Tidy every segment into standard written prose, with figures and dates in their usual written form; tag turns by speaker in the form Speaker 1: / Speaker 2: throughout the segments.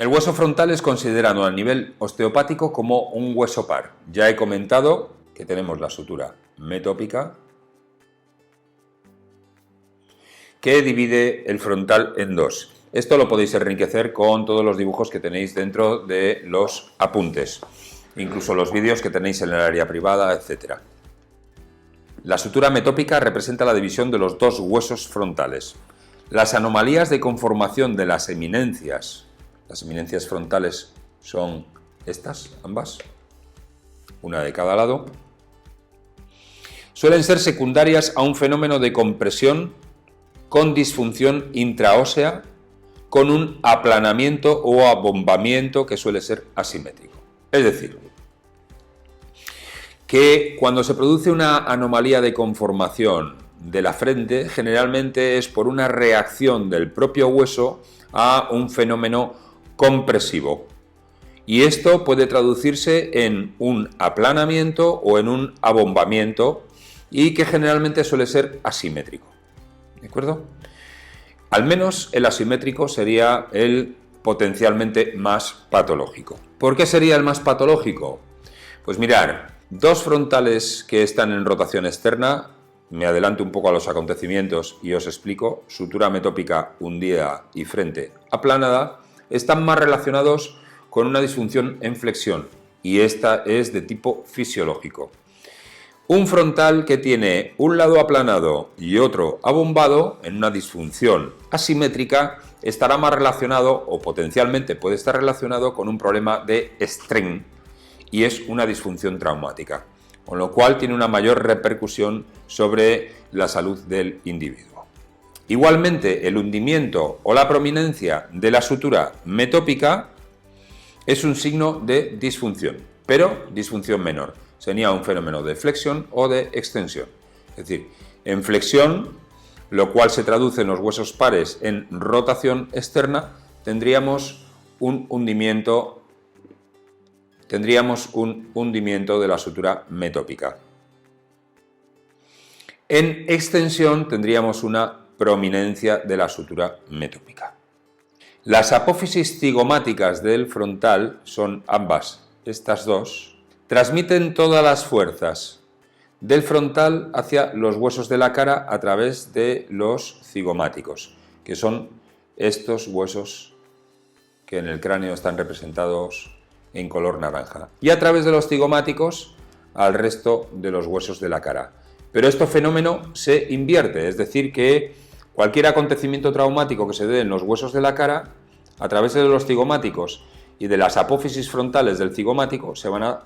Speaker 1: El hueso frontal es considerado a nivel osteopático como un hueso par. Ya he comentado que tenemos la sutura metópica, que divide el frontal en dos. Esto lo podéis enriquecer con todos los dibujos que tenéis dentro de los apuntes, incluso los vídeos que tenéis en el área privada, etc. La sutura metópica representa la división de los dos huesos frontales. Las anomalías de conformación de las eminencias frontales son estas, ambas, una de cada lado, suelen ser secundarias a un fenómeno de compresión con disfunción intraósea, con un aplanamiento o abombamiento que suele ser asimétrico. Es decir, que cuando se produce una anomalía de conformación de la frente, generalmente es por una reacción del propio hueso a un fenómeno compresivo. Y esto puede traducirse en un aplanamiento o en un abombamiento, y que generalmente suele ser asimétrico. ¿De acuerdo? Al menos el asimétrico sería el potencialmente más patológico. ¿Por qué sería el más patológico? Pues mirar, dos frontales que están en rotación externa, me adelanto un poco a los acontecimientos y os explico, sutura metópica hundida y frente aplanada, están más relacionados con una disfunción en flexión, y esta es de tipo fisiológico. Un frontal que tiene un lado aplanado y otro abombado, en una disfunción asimétrica, estará más relacionado, o potencialmente puede estar relacionado, con un problema de strain, y es una disfunción traumática, con lo cual tiene una mayor repercusión sobre la salud del individuo. Igualmente, el hundimiento o la prominencia de la sutura metópica es un signo de disfunción, pero disfunción menor. Sería un fenómeno de flexión o de extensión. Es decir, en flexión, lo cual se traduce en los huesos pares en rotación externa, tendríamos un hundimiento de la sutura metópica. En extensión tendríamos una prominencia de la sutura metópica. Las apófisis cigomáticas del frontal son ambas, estas dos, transmiten todas las fuerzas del frontal hacia los huesos de la cara a través de los cigomáticos, que son estos huesos que en el cráneo están representados en color naranja, y a través de los cigomáticos al resto de los huesos de la cara. Pero este fenómeno se invierte, es decir, que cualquier acontecimiento traumático que se dé en los huesos de la cara, a través de los cigomáticos y de las apófisis frontales del cigomático, se van a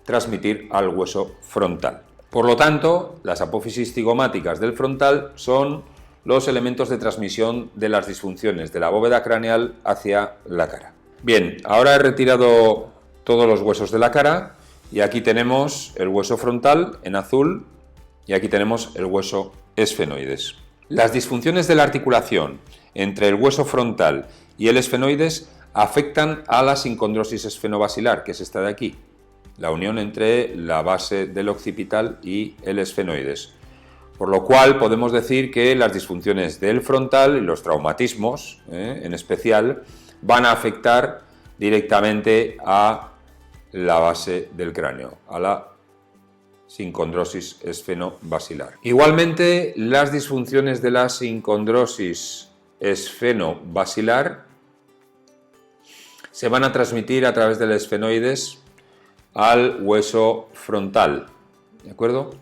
Speaker 1: transmitir al hueso frontal. Por lo tanto, las apófisis cigomáticas del frontal son los elementos de transmisión de las disfunciones de la bóveda craneal hacia la cara. Bien, ahora he retirado todos los huesos de la cara y aquí tenemos el hueso frontal en azul y aquí tenemos el hueso esfenoides. Las disfunciones de la articulación entre el hueso frontal y el esfenoides afectan a la sincondrosis esfenobasilar, que es esta de aquí, la unión entre la base del occipital y el esfenoides. Por lo cual podemos decir que las disfunciones del frontal y los traumatismos, en especial, van a afectar directamente a la base del cráneo, a la sincondrosis esfenobasilar. Igualmente, las disfunciones de la sincondrosis esfenobasilar se van a transmitir a través del esfenoides al hueso frontal, ¿de acuerdo?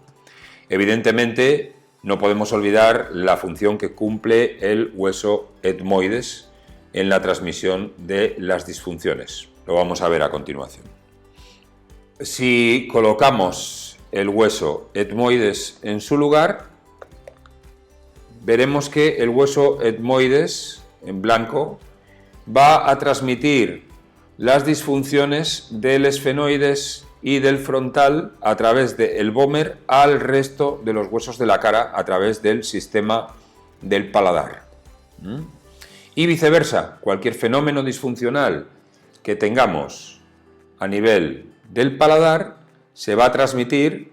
Speaker 1: Evidentemente, no podemos olvidar la función que cumple el hueso etmoides en la transmisión de las disfunciones. Lo vamos a ver a continuación. Si colocamos el hueso etmoides en su lugar, veremos que el hueso etmoides, en blanco, va a transmitir las disfunciones del esfenoides y del frontal a través del vómer al resto de los huesos de la cara a través del sistema del paladar. Y viceversa, cualquier fenómeno disfuncional que tengamos a nivel del paladar se va a transmitir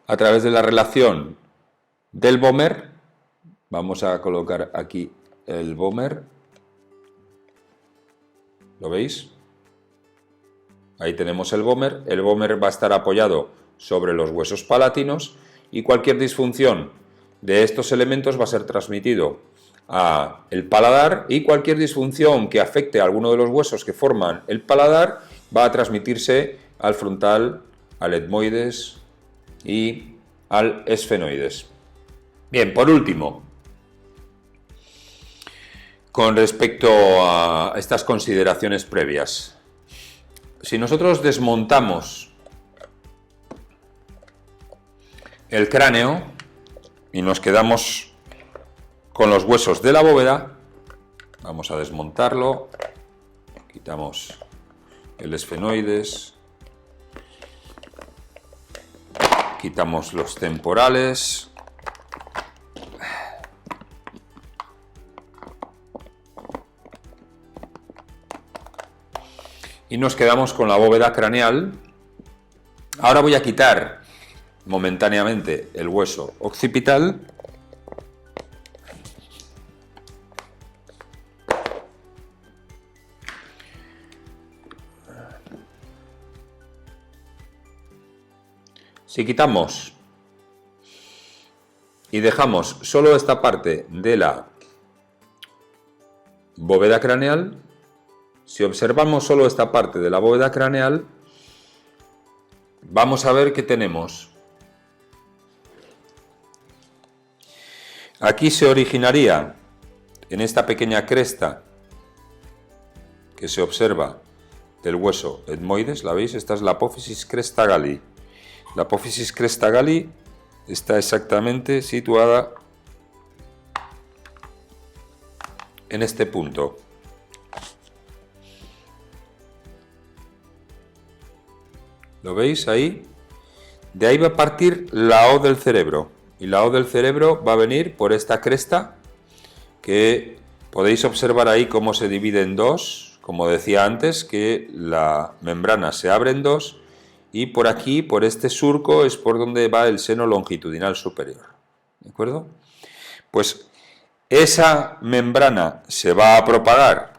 Speaker 1: a través de la relación del vómer. Vamos a colocar aquí el vómer. ¿Lo veis? Ahí tenemos el vómer va a estar apoyado sobre los huesos palatinos y cualquier disfunción de estos elementos va a ser transmitido al paladar y cualquier disfunción que afecte a alguno de los huesos que forman el paladar va a transmitirse al frontal, al etmoides y al esfenoides. Bien, por último, con respecto a estas consideraciones previas, si nosotros desmontamos el cráneo y nos quedamos con los huesos de la bóveda, vamos a desmontarlo, quitamos el esfenoides, quitamos los temporales, y nos quedamos con la bóveda craneal. Ahora voy a quitar momentáneamente el hueso occipital Si quitamos y dejamos solo esta parte de la bóveda craneal, si observamos solo esta parte de la bóveda craneal, vamos a ver que tenemos aquí se originaría en esta pequeña cresta que se observa del hueso etmoides, ¿la veis? Esta es la apófisis cresta galli. La apófisis cresta galli está exactamente situada en este punto. ¿Lo veis ahí? De ahí va a partir la O del cerebro. Y la O del cerebro va a venir por esta cresta, que podéis observar ahí cómo se divide en dos. Como decía antes, que la membrana se abre en dos. Y por aquí, por este surco, es por donde va el seno longitudinal superior. ¿De acuerdo? Pues esa membrana se va a propagar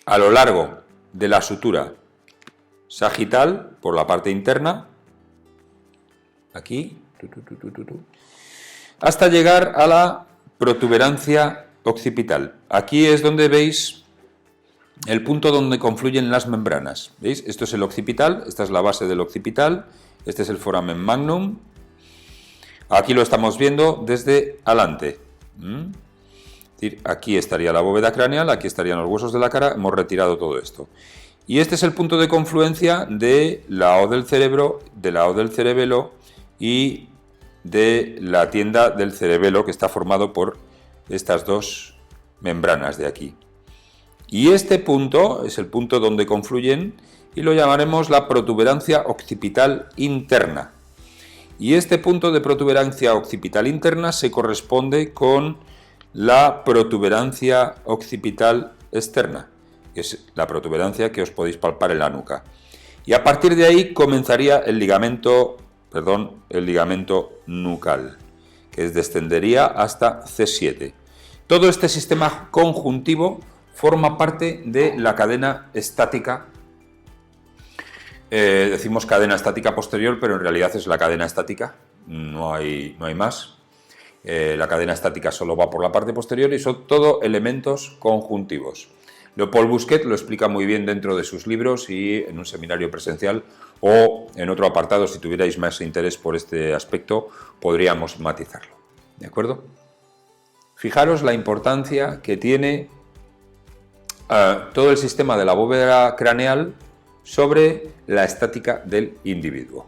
Speaker 1: a lo largo de la sutura sagital, por la parte interna, aquí, hasta llegar a la protuberancia occipital. Aquí es donde veis el punto donde confluyen las membranas. ¿Veis? Esto es el occipital, esta es la base del occipital, este es el foramen magnum. Aquí lo estamos viendo desde adelante. Es decir, aquí estaría la bóveda craneal, aquí estarían los huesos de la cara, hemos retirado todo esto. Y este es el punto de confluencia de la O del cerebro, de la O del cerebelo y de la tienda del cerebelo, que está formado por estas dos membranas de aquí. Y este punto es el punto donde confluyen y lo llamaremos la protuberancia occipital interna. Y este punto de protuberancia occipital interna se corresponde con la protuberancia occipital externa, que es la protuberancia que os podéis palpar en la nuca. Y a partir de ahí comenzaría el ligamento nucal, que descendería hasta C7. Todo este sistema conjuntivo forma parte de la cadena estática. Decimos cadena estática posterior, pero en realidad es la cadena estática, no hay más. La cadena estática solo va por la parte posterior y son todo elementos conjuntivos. Leopold Busquet lo explica muy bien dentro de sus libros y en un seminario presencial o en otro apartado, si tuvierais más interés por este aspecto, podríamos matizarlo. ¿De acuerdo? Fijaros la importancia que tiene todo el sistema de la bóveda craneal sobre la estática del individuo.